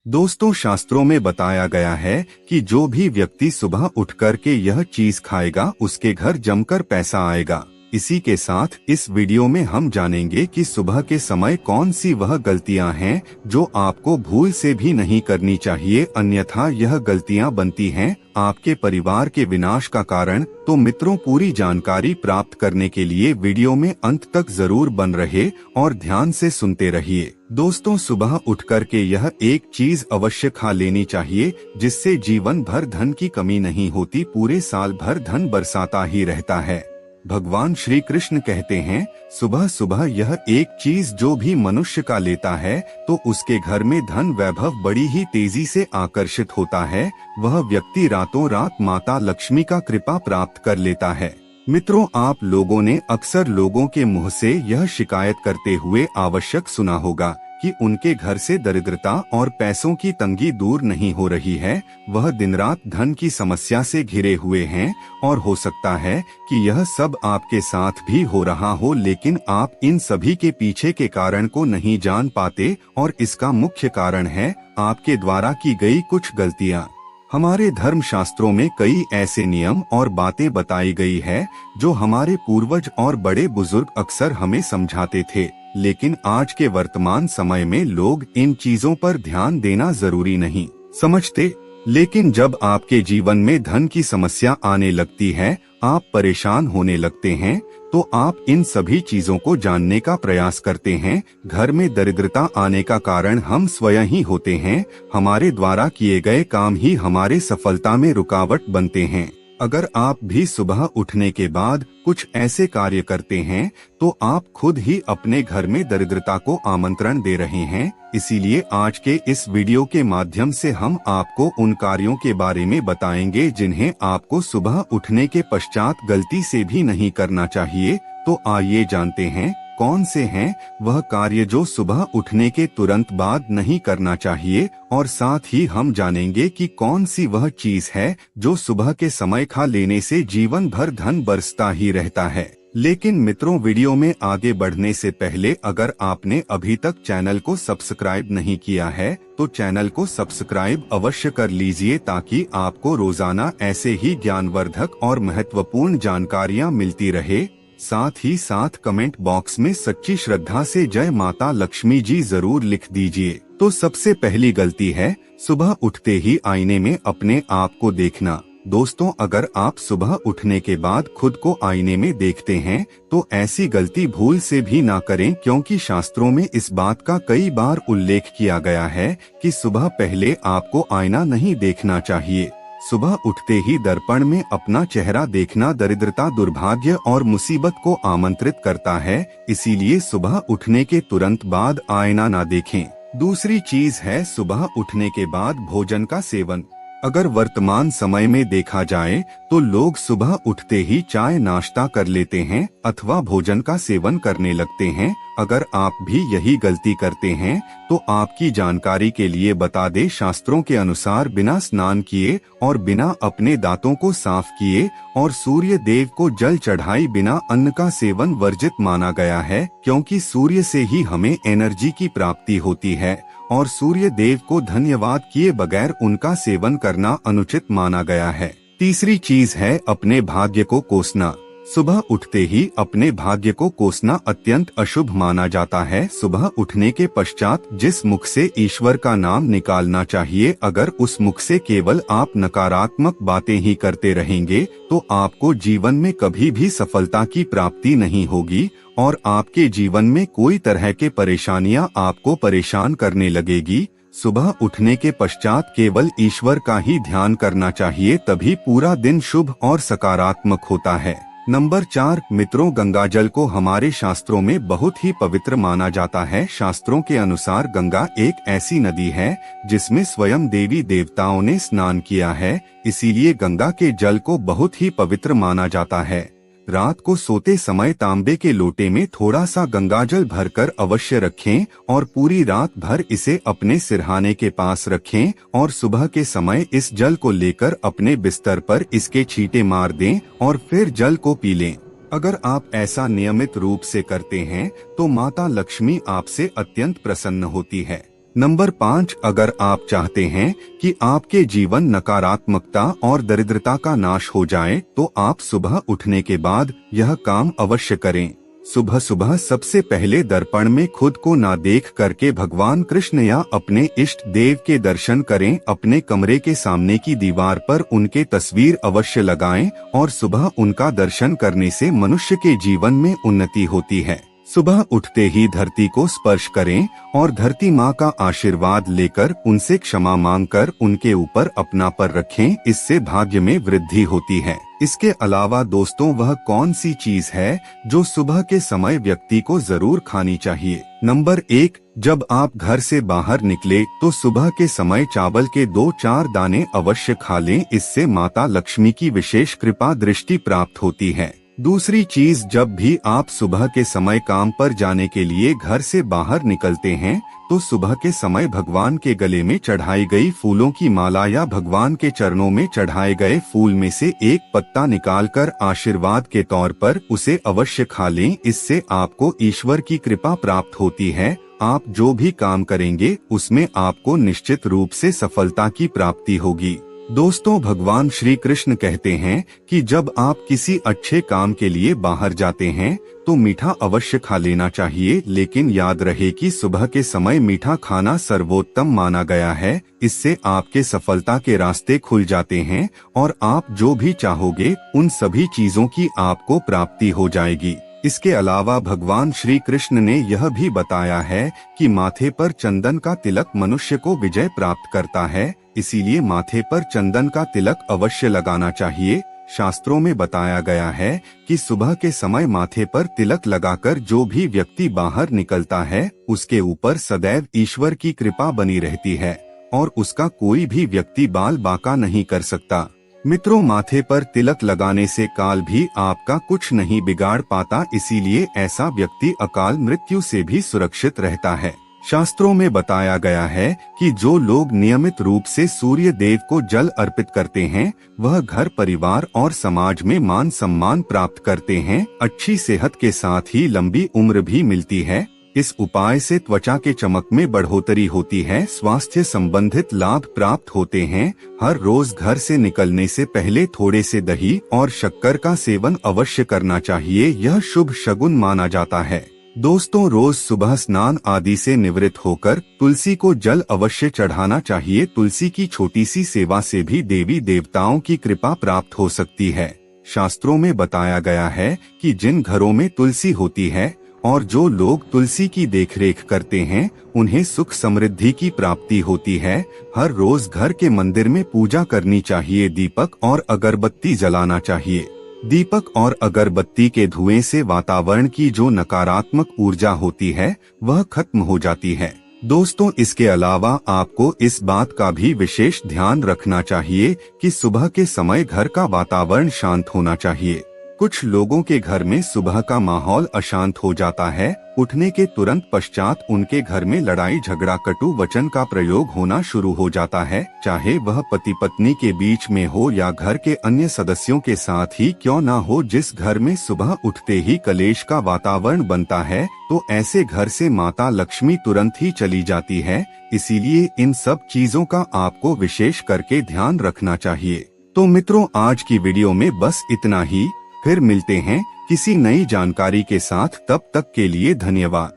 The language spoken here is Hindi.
दोस्तों, शास्त्रों में बताया गया है कि जो भी व्यक्ति सुबह उठ कर के यह चीज खाएगा उसके घर जमकर पैसा आएगा। इसी के साथ इस वीडियो में हम जानेंगे कि सुबह के समय कौन सी वह गलतियां हैं जो आपको भूल से भी नहीं करनी चाहिए, अन्यथा यह गलतियां बनती हैं आपके परिवार के विनाश का कारण। तो मित्रों, पूरी जानकारी प्राप्त करने के लिए वीडियो में अंत तक जरूर बन रहे और ध्यान से सुनते रहिए। दोस्तों, सुबह उठ कर के यह एक चीज अवश्य खा लेनी चाहिए जिससे जीवन भर धन की कमी नहीं होती, पूरे साल भर धन बरसाता ही रहता है। भगवान श्री कृष्ण कहते हैं, सुबह सुबह यह एक चीज जो भी मनुष्य का लेता है तो उसके घर में धन वैभव बड़ी ही तेजी से आकर्षित होता है। वह व्यक्ति रातों रात माता लक्ष्मी का कृपा प्राप्त कर लेता है। मित्रों, आप लोगों ने अक्सर लोगों के मुंह से यह शिकायत करते हुए आवश्यक सुना होगा कि उनके घर से दरिद्रता और पैसों की तंगी दूर नहीं हो रही है, वह दिन रात धन की समस्या से घिरे हुए हैं। और हो सकता है कि यह सब आपके साथ भी हो रहा हो, लेकिन आप इन सभी के पीछे के कारण को नहीं जान पाते और इसका मुख्य कारण है आपके द्वारा की गई कुछ गलतियां। हमारे धर्म शास्त्रों में कई ऐसे नियम और बातें बताई गई है जो हमारे पूर्वज और बड़े बुजुर्ग अक्सर हमें समझाते थे, लेकिन आज के वर्तमान समय में लोग इन चीजों पर ध्यान देना जरूरी नहीं समझते। लेकिन जब आपके जीवन में धन की समस्या आने लगती है, आप परेशान होने लगते हैं, तो आप इन सभी चीजों को जानने का प्रयास करते हैं। घर में दरिद्रता आने का कारण हम स्वयं ही होते हैं। हमारे द्वारा किए गए काम ही हमारे सफलता में रुकावट बनते हैं। अगर आप भी सुबह उठने के बाद कुछ ऐसे कार्य करते हैं तो आप खुद ही अपने घर में दरिद्रता को आमंत्रण दे रहे हैं। इसीलिए आज के इस वीडियो के माध्यम से हम आपको उन कार्यों के बारे में बताएंगे जिन्हें आपको सुबह उठने के पश्चात गलती से भी नहीं करना चाहिए। तो आइए जानते हैं कौन से हैं वह कार्य जो सुबह उठने के तुरंत बाद नहीं करना चाहिए, और साथ ही हम जानेंगे कि कौन सी वह चीज है जो सुबह के समय खा लेने से जीवन भर धन बरसता ही रहता है। लेकिन मित्रों, वीडियो में आगे बढ़ने से पहले अगर आपने अभी तक चैनल को सब्सक्राइब नहीं किया है तो चैनल को सब्सक्राइब अवश्य कर लीजिए ताकि आपको रोजाना ऐसे ही ज्ञानवर्धक और महत्वपूर्ण जानकारियाँ मिलती रहे। साथ ही साथ कमेंट बॉक्स में सच्ची श्रद्धा से जय माता लक्ष्मी जी जरूर लिख दीजिए। तो सबसे पहली गलती है सुबह उठते ही आईने में अपने आप को देखना। दोस्तों, अगर आप सुबह उठने के बाद खुद को आईने में देखते हैं तो ऐसी गलती भूल से भी ना करें, क्योंकि शास्त्रों में इस बात का कई बार उल्लेख किया गया है कि सुबह पहले आपको आईना नहीं देखना चाहिए। सुबह उठते ही दर्पण में अपना चेहरा देखना दरिद्रता, दुर्भाग्य और मुसीबत को आमंत्रित करता है। इसीलिए सुबह उठने के तुरंत बाद आईना ना देखें। दूसरी चीज है सुबह उठने के बाद भोजन का सेवन। अगर वर्तमान समय में देखा जाए तो लोग सुबह उठते ही चाय नाश्ता कर लेते हैं अथवा भोजन का सेवन करने लगते हैं। अगर आप भी यही गलती करते हैं तो आपकी जानकारी के लिए बता दें, शास्त्रों के अनुसार बिना स्नान किए और बिना अपने दांतों को साफ किए और सूर्य देव को जल चढ़ाई बिना अन्न का सेवन वर्जित माना गया है, क्योंकि सूर्य से ही हमें एनर्जी की प्राप्ति होती है और सूर्य देव को धन्यवाद किए बगैर उनका सेवन करना अनुचित माना गया है। तीसरी चीज है अपने भाग्य को कोसना। सुबह उठते ही अपने भाग्य को कोसना अत्यंत अशुभ माना जाता है। सुबह उठने के पश्चात जिस मुख से ईश्वर का नाम निकालना चाहिए, अगर उस मुख से केवल आप नकारात्मक बातें ही करते रहेंगे तो आपको जीवन में कभी भी सफलता की प्राप्ति नहीं होगी और आपके जीवन में कोई तरह के परेशानियां आपको परेशान करने लगेगी। सुबह उठने के पश्चात केवल ईश्वर का ही ध्यान करना चाहिए, तभी पूरा दिन शुभ और सकारात्मक होता है। नंबर 4, मित्रों, गंगा जल को हमारे शास्त्रों में बहुत ही पवित्र माना जाता है। शास्त्रों के अनुसार गंगा एक ऐसी नदी है जिसमें स्वयं देवी देवताओं ने स्नान किया है, इसीलिए गंगा के जल को बहुत ही पवित्र माना जाता है। रात को सोते समय तांबे के लोटे में थोड़ा सा गंगाजल भरकर अवश्य रखें और पूरी रात भर इसे अपने सिरहाने के पास रखें और सुबह के समय इस जल को लेकर अपने बिस्तर पर इसके छींटे मार दें और फिर जल को पी लें। अगर आप ऐसा नियमित रूप से करते हैं तो माता लक्ष्मी आपसे अत्यंत प्रसन्न होती है। नंबर 5, अगर आप चाहते हैं कि आपके जीवन नकारात्मकता और दरिद्रता का नाश हो जाए तो आप सुबह उठने के बाद यह काम अवश्य करें। सुबह सुबह सबसे पहले दर्पण में खुद को ना देख करके भगवान कृष्ण या अपने इष्ट देव के दर्शन करें। अपने कमरे के सामने की दीवार पर उनके तस्वीर अवश्य लगाएं और सुबह उनका दर्शन करने से मनुष्य के जीवन में उन्नति होती है। सुबह उठते ही धरती को स्पर्श करें और धरती माँ का आशीर्वाद लेकर उनसे क्षमा मांगकर उनके ऊपर अपना पर रखें। इससे भाग्य में वृद्धि होती है। इसके अलावा दोस्तों, वह कौन सी चीज है जो सुबह के समय व्यक्ति को जरूर खानी चाहिए? नंबर 1, जब आप घर से बाहर निकले तो सुबह के समय चावल के 2-4 दाने अवश्य खा लें। इससे माता लक्ष्मी की विशेष कृपा दृष्टि प्राप्त होती है। दूसरी चीज, जब भी आप सुबह के समय काम पर जाने के लिए घर से बाहर निकलते हैं तो सुबह के समय भगवान के गले में चढ़ाई गई फूलों की माला या भगवान के चरणों में चढ़ाए गए फूल में से एक पत्ता निकालकर आशीर्वाद के तौर पर उसे अवश्य खा लें। इससे आपको ईश्वर की कृपा प्राप्त होती है। आप जो भी काम करेंगे उसमें आपको निश्चित रूप से सफलता की प्राप्ति होगी। दोस्तों, भगवान श्री कृष्ण कहते हैं कि जब आप किसी अच्छे काम के लिए बाहर जाते हैं तो मीठा अवश्य खा लेना चाहिए, लेकिन याद रहे कि सुबह के समय मीठा खाना सर्वोत्तम माना गया है। इससे आपके सफलता के रास्ते खुल जाते हैं और आप जो भी चाहोगे उन सभी चीजों की आपको प्राप्ति हो जाएगी। इसके अलावा भगवान श्री कृष्ण ने यह भी बताया है कि माथे पर चंदन का तिलक मनुष्य को विजय प्राप्त करता है। इसीलिए माथे पर चंदन का तिलक अवश्य लगाना चाहिए। शास्त्रों में बताया गया है कि सुबह के समय माथे पर तिलक लगाकर जो भी व्यक्ति बाहर निकलता है उसके ऊपर सदैव ईश्वर की कृपा बनी रहती है और उसका कोई भी व्यक्ति बाल बांका नहीं कर सकता। मित्रों, माथे पर तिलक लगाने से काल भी आपका कुछ नहीं बिगाड़ पाता। इसीलिए ऐसा व्यक्ति अकाल मृत्यु से भी सुरक्षित रहता है। शास्त्रों में बताया गया है कि जो लोग नियमित रूप से सूर्य देव को जल अर्पित करते हैं वह घर परिवार और समाज में मान सम्मान प्राप्त करते हैं। अच्छी सेहत के साथ ही लंबी उम्र भी मिलती है। इस उपाय से त्वचा के चमक में बढ़ोतरी होती है, स्वास्थ्य संबंधित लाभ प्राप्त होते हैं। हर रोज घर से निकलने से पहले थोड़े से दही और शक्कर का सेवन अवश्य करना चाहिए। यह शुभ शगुन माना जाता है। दोस्तों, रोज सुबह स्नान आदि से निवृत्त होकर तुलसी को जल अवश्य चढ़ाना चाहिए। तुलसी की छोटी सी सेवा से भी देवी देवताओं की कृपा प्राप्त हो सकती है। शास्त्रों में बताया गया है कि जिन घरों में तुलसी होती है और जो लोग तुलसी की देखरेख करते हैं उन्हें सुख समृद्धि की प्राप्ति होती है। हर रोज घर के मंदिर में पूजा करनी चाहिए। दीपक और अगरबत्ती जलाना चाहिए। दीपक और अगरबत्ती के धुएं से वातावरण की जो नकारात्मक ऊर्जा होती है वह खत्म हो जाती है। दोस्तों, इसके अलावा आपको इस बात का भी विशेष ध्यान रखना चाहिए कि सुबह के समय घर का वातावरण शांत होना चाहिए। कुछ लोगों के घर में सुबह का माहौल अशांत हो जाता है। उठने के तुरंत पश्चात उनके घर में लड़ाई झगड़ा, कटु वचन का प्रयोग होना शुरू हो जाता है। चाहे वह पति पत्नी के बीच में हो या घर के अन्य सदस्यों के साथ ही क्यों ना हो, जिस घर में सुबह उठते ही कलेश का वातावरण बनता है तो ऐसे घर से माता लक्ष्मी तुरंत ही चली जाती है। इसीलिए इन सब चीजों का आपको विशेष करके ध्यान रखना चाहिए। तो मित्रों, आज की वीडियो में बस इतना ही। फिर मिलते हैं किसी नई जानकारी के साथ। तब तक के लिए धन्यवाद।